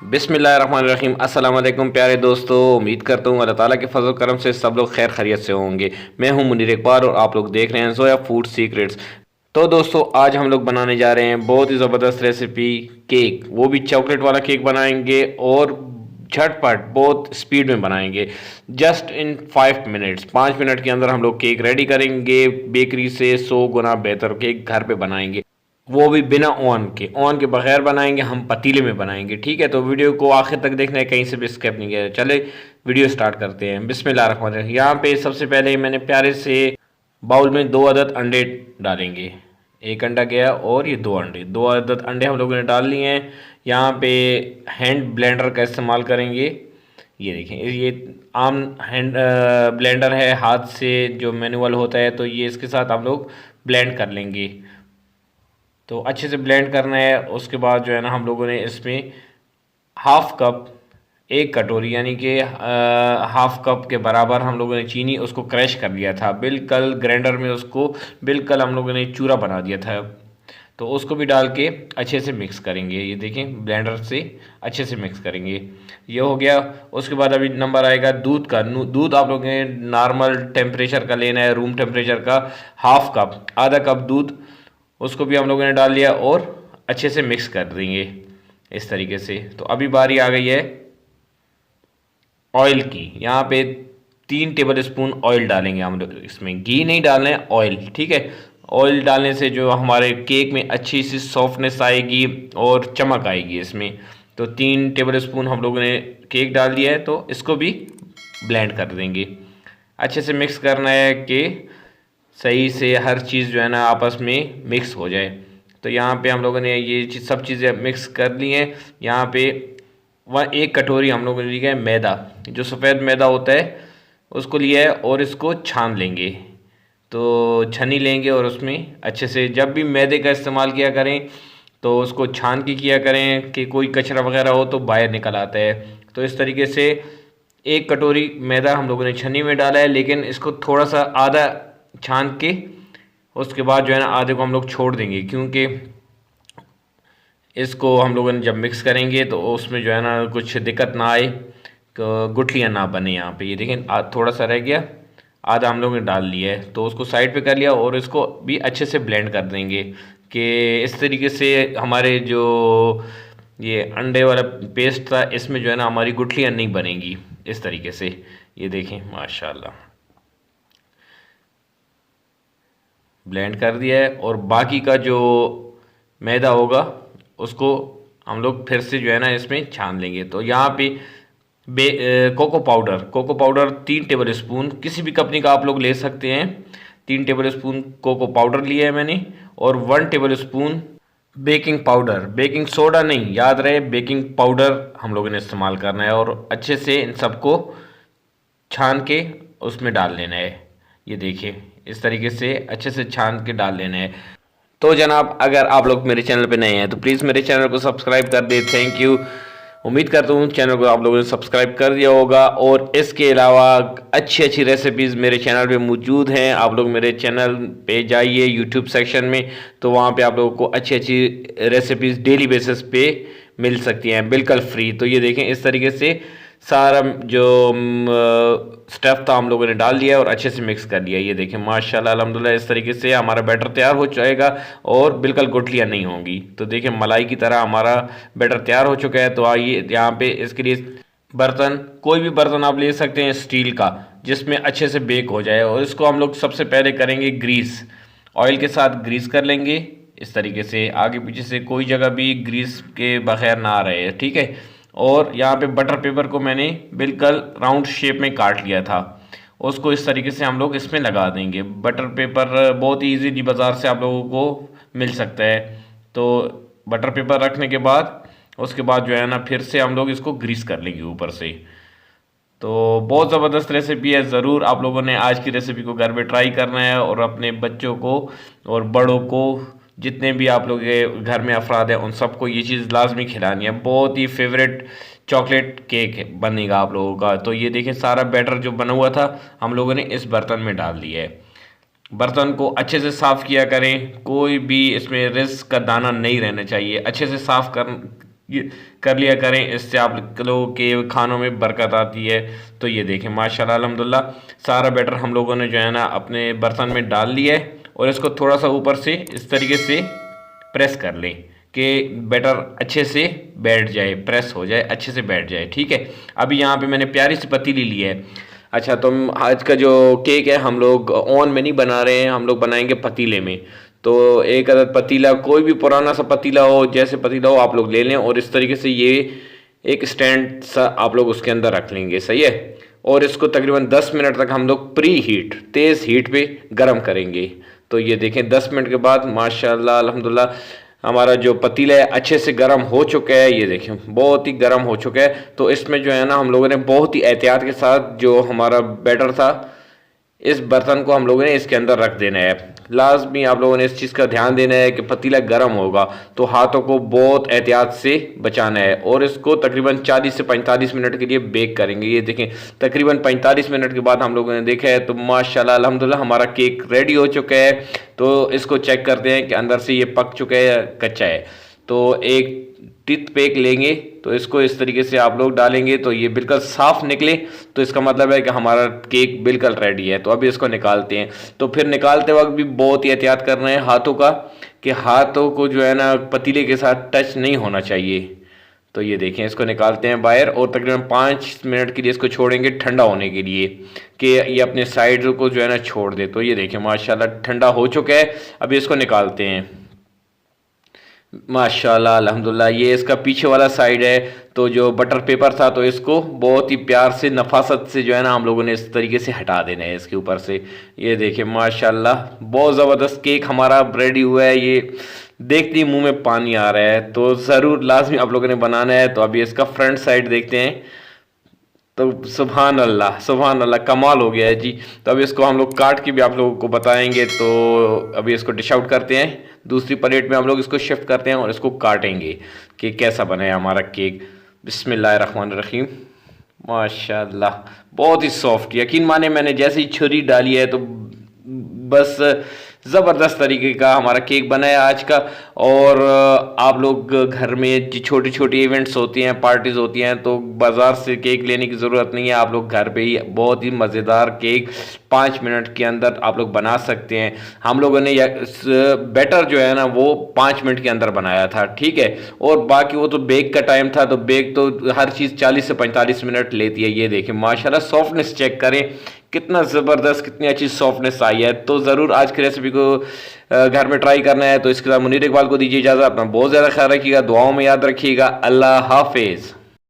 बिस्मिल्लाहिर्रहमानिर्रहीम। अस्सलाम वालेकुम प्यारे दोस्तों, उम्मीद करता हूँ अल्लाह ताला के फजल करम से सब लोग खैर खैरियत से होंगे। मैं हूँ मुनीर इकबाल और आप लोग देख रहे हैं जोया फूड सीक्रेट्स। तो दोस्तों आज हम लोग बनाने जा रहे हैं बहुत ही ज़बरदस्त रेसिपी, केक। वो भी चॉकलेट वाला केक बनाएंगे और झटपट बहुत स्पीड में बनाएंगे। जस्ट इन 5 मिनट्स, 5 मिनट के अंदर हम लोग केक रेडी करेंगे। बेकरी से 100 गुना बेहतर केक घर पे बनाएंगे, वो भी बिना ओवन के बगैर बनाएंगे। हम पतीले में बनाएंगे, ठीक है। तो वीडियो को आखिर तक देखना है, कहीं से भी स्किप नहीं किया। चले वीडियो स्टार्ट करते हैं। बिस्मिल्लाहिर्रहमानिर्रहीम। यहाँ पे सबसे पहले मैंने प्यारे से बाउल में 2 अदद अंडे डालेंगे। एक अंडा गया और ये 2 अंडे, 2 अदद अंडे हम लोगों ने डाल लिए हैं। यहाँ पे हैंड ब्लेंडर का इस्तेमाल करेंगे। ये देखें, ये आम हैंड ब्लेंडर है, हाथ से जो मैनुअल होता है, तो ये इसके साथ हम लोग ब्लेंड कर लेंगे। तो अच्छे से ब्लेंड करना है। उसके बाद जो है ना हम लोगों ने इसमें हाफ कप, 1 कटोरी यानी कि हाफ कप के बराबर हम लोगों ने चीनी उसको क्रश कर लिया था। बिल्कुल ग्राइंडर में उसको बिल्कुल हम लोगों ने चूरा बना दिया था। तो उसको भी डाल के अच्छे से मिक्स करेंगे। ये देखें, ब्लेंडर से अच्छे से मिक्स करेंगे। ये हो गया। उसके बाद अभी नंबर आएगा दूध का। दूध आप लोगों ने नॉर्मल टेम्परेचर का लेना है, रूम टेम्परेचर का। हाफ कप, आधा कप दूध, उसको भी हम लोगों ने डाल लिया और अच्छे से मिक्स कर देंगे इस तरीके से। तो अभी बारी आ गई है ऑयल की। यहाँ पे 3 टेबल स्पून ऑयल डालेंगे हम लोग। इसमें घी नहीं डालना है, ऑयल, ठीक है। ऑयल डालने से जो हमारे केक में अच्छी सी सॉफ्टनेस आएगी और चमक आएगी इसमें। तो 3 टेबल स्पून हम लोगों ने केक डाल दिया है। तो इसको भी ब्लेंड कर देंगे। अच्छे से मिक्स करना है कि सही से हर चीज़ जो है ना आपस में मिक्स हो जाए। तो यहाँ पे हम लोगों ने ये सब चीज़ें मिक्स कर ली हैं। यहाँ पे 1 कटोरी हम लोगों ने लिया है मैदा, जो सफ़ेद मैदा होता है उसको लिया है, और इसको छान लेंगे। तो छन्नी लेंगे और उसमें अच्छे से, जब भी मैदे का इस्तेमाल किया करें तो उसको छान के किया करें कि कोई कचरा वगैरह हो तो बाहर निकल आता है। तो इस तरीके से 1 कटोरी मैदा हम लोगों ने छन्नी में डाला है, लेकिन इसको थोड़ा सा आधा छान के उसके बाद जो है ना आधे को हम लोग छोड़ देंगे, क्योंकि इसको हम लोगों ने जब मिक्स करेंगे तो उसमें जो है ना कुछ दिक्कत ना आए, गुठलियाँ ना बने। यहाँ पे ये देखें, थोड़ा सा रह गया, आधा हम लोगों ने डाल लिया है। तो उसको साइड पे कर लिया और इसको भी अच्छे से ब्लेंड कर देंगे कि इस तरीके से हमारे जो ये अंडे वाला पेस्ट था इसमें जो है ना हमारी गुठलियाँ नहीं बनेंगी इस तरीके से। ये देखें, माशाल्लाह ब्लेंड कर दिया है। और बाकी का जो मैदा होगा उसको हम लोग फिर से जो है ना इसमें छान लेंगे। तो यहाँ पे कोको पाउडर 3 टेबल स्पून, किसी भी कंपनी का आप लोग ले सकते हैं। 3 टेबल स्पून कोको पाउडर लिया है मैंने, और 1 table spoon baking powder, baking soda नहीं, याद रहे बेकिंग पाउडर हम लोगों ने इस्तेमाल करना है। और अच्छे से इन सबको छान के उसमें डाल लेना है। ये देखिए, इस तरीके से अच्छे से छान के डाल लेना है। तो जनाब, अगर आप लोग मेरे चैनल पे नए हैं तो प्लीज़ मेरे चैनल को सब्सक्राइब कर दे। Thank you. उम्मीद करता हूँ चैनल को आप लोगों ने सब्सक्राइब कर दिया होगा। और इसके अलावा अच्छी अच्छी रेसिपीज़ मेरे चैनल पे मौजूद हैं। आप लोग मेरे चैनल पे जाइए यूट्यूब सेक्शन में, तो वहाँ पे आप लोगों को अच्छी अच्छी रेसिपीज़ डेली बेसिस पे मिल सकती हैं बिल्कुल फ्री। तो ये देखें, इस तरीके से सारा जो स्टफ़ था हम लोगों ने डाल दिया और अच्छे से मिक्स कर लिया। ये देखें, माशाल्लाह अल्हम्दुलिल्लाह, इस तरीके से हमारा बैटर तैयार हो जाएगा और बिल्कुल गुठलियाँ नहीं होंगी। तो देखें, मलाई की तरह हमारा बैटर तैयार हो चुका है। तो आइए, यहाँ पे इसके लिए बर्तन, कोई भी बर्तन आप ले सकते हैं स्टील का, जिसमें अच्छे से बेक हो जाए। और इसको हम लोग सबसे पहले करेंगे ग्रीस, ऑयल के साथ ग्रीस कर लेंगे इस तरीके से। आगे पीछे से कोई जगह भी ग्रीस के बगैर ना आ रहे, ठीक है। और यहाँ पे बटर पेपर को मैंने बिल्कुल राउंड शेप में काट लिया था, उसको इस तरीके से हम लोग इसमें लगा देंगे। बटर पेपर बहुत ही ईजीली बाज़ार से आप लोगों को मिल सकता है। तो बटर पेपर रखने के बाद उसके बाद जो है ना फिर से हम लोग इसको ग्रीस कर लेंगे ऊपर से। तो बहुत ज़बरदस्त रेसिपी है। ज़रूर आप लोगों ने आज की रेसिपी को घर में ट्राई करना है और अपने बच्चों को और बड़ों को, जितने भी आप लोग के घर में अफराद हैं, उन सबको ये चीज़ लाजमी खिलानी है। बहुत ही फेवरेट चॉकलेट केक बनेगा आप लोगों का। तो ये देखें, सारा बैटर जो बना हुआ था हम लोगों ने इस बर्तन में डाल दिया है। बर्तन को अच्छे से साफ़ किया करें, कोई भी इसमें रिस्क का दाना नहीं रहना चाहिए। अच्छे से साफ़ कर ये कर लिया करें, इससे आप लोगों के खानों में बरकत आती है। तो ये देखें माशाल्लाह अल्हम्दुलिल्लाह सारा बैटर हम लोगों ने जो है ना अपने बर्तन में डाल लिया है और इसको थोड़ा सा ऊपर से इस तरीके से प्रेस कर लें कि बैटर अच्छे से बैठ जाए, प्रेस हो जाए, अच्छे से बैठ जाए। ठीक है, अभी यहाँ पे मैंने प्यारी सी पतीली ली है। अच्छा, तो आज का जो केक है हम लोग ओवन में नहीं बना रहे हैं, हम लोग बनाएंगे पतीले में। तो एक अदद पतीला, कोई भी पुराना सा पतीला हो, जैसे पतीला हो आप लोग ले लें और इस तरीके से ये एक स्टैंड सा आप लोग उसके अंदर रख लेंगे। सही है, और इसको तकरीबन 10 मिनट तक हम लोग प्री हीट, तेज़ हीट पे गर्म करेंगे। तो ये देखें 10 मिनट के बाद माशाल्लाह अल्हम्दुलिल्लाह हमारा जो पतीला है अच्छे से गर्म हो चुका है। ये देखें बहुत ही गर्म हो चुका है। तो इसमें जो है ना हम लोगों ने बहुत ही एहतियात के साथ जो हमारा बैटर था इस बर्तन को हम लोगों ने इसके अंदर रख देना है। लाजमी आप लोगों ने इस चीज़ का ध्यान देना है कि पतीला गर्म होगा तो हाथों को बहुत एहतियात से बचाना है और इसको तकरीबन 40 से 45 मिनट के लिए बेक करेंगे। ये देखें तकरीबन 45 मिनट के बाद हम लोगों ने देखा है तो माशाल्लाह अल्हम्दुलिल्लाह हमारा केक रेडी हो चुका है। तो इसको चेक करते हैं कि अंदर से ये पक चुका है या कच्चा है। तो एक टिथ पेक लेंगे तो इसको इस तरीके से आप लोग डालेंगे तो ये बिल्कुल साफ़ निकले तो इसका मतलब है कि हमारा केक बिल्कुल रेडी है। तो अभी इसको निकालते हैं। तो फिर निकालते वक्त भी बहुत ही एहतियात करना है हाथों का कि हाथों को जो है ना पतीले के साथ टच नहीं होना चाहिए। तो ये देखें इसको निकालते हैं बाहर और तकरीबन 5 मिनट के लिए इसको छोड़ेंगे ठंडा होने के लिए कि ये अपने साइड को जो है ना छोड़ दे। तो ये देखें माशाल्लाह ठंडा हो चुका है। अभी इसको निकालते हैं। माशाल्लाह अल्हम्दुलिल्लाह ये इसका पीछे वाला साइड है तो जो बटर पेपर था तो इसको बहुत ही प्यार से नफासत से जो है ना हम लोगों ने इस तरीके से हटा देना है इसके ऊपर से। ये देखिए माशाल्लाह बहुत ज़बरदस्त केक हमारा रेडी हुआ है। ये देखते ही मुंह में पानी आ रहा है। तो ज़रूर लाजमी आप लोगों ने बनाना है। तो अभी इसका फ्रंट साइड देखते हैं तो सुभान अल्लाह कमाल हो गया है जी। तो अभी इसको हम लोग काट के भी आप लोगों को बताएंगे। तो अभी इसको डिश आउट करते हैं, दूसरी प्लेट में हम लोग इसको शिफ्ट करते हैं और इसको काटेंगे कि कैसा बना है हमारा केक। बिस्मिल्लाहिर्रहमानिर्रहीम। माशाल्लाह बहुत ही सॉफ्ट, यकीन माने मैंने जैसे ही छुरी डाली है तो बस ज़बरदस्त तरीके का हमारा केक बना है आज का। और आप लोग घर में जो छोटी छोटी इवेंट्स होती हैं, पार्टीज़ होती हैं तो बाज़ार से केक लेने की ज़रूरत नहीं है। आप लोग घर पे ही बहुत ही मज़ेदार केक 5 मिनट के अंदर आप लोग बना सकते हैं। हम लोगों ने बैटर जो है ना वो 5 मिनट के अंदर बनाया था। ठीक है, और बाकी वो तो बेक का टाइम था तो बेक तो हर चीज़ 40 से 45 मिनट लेती है। ये देखें माशाल्लाह सॉफ्टनेस चेक करें कितना ज़बरदस्त, कितनी अच्छी सॉफ्टनेस आई है। तो ज़रूर आज की रेसिपी को घर में ट्राई करना है। तो इसके साथ मुनीर इकबाल को दीजिए इजाज़त। अपना बहुत ज़्यादा ख्याल रखिएगा, दुआओं में याद रखिएगा। अल्लाह हाफिज़।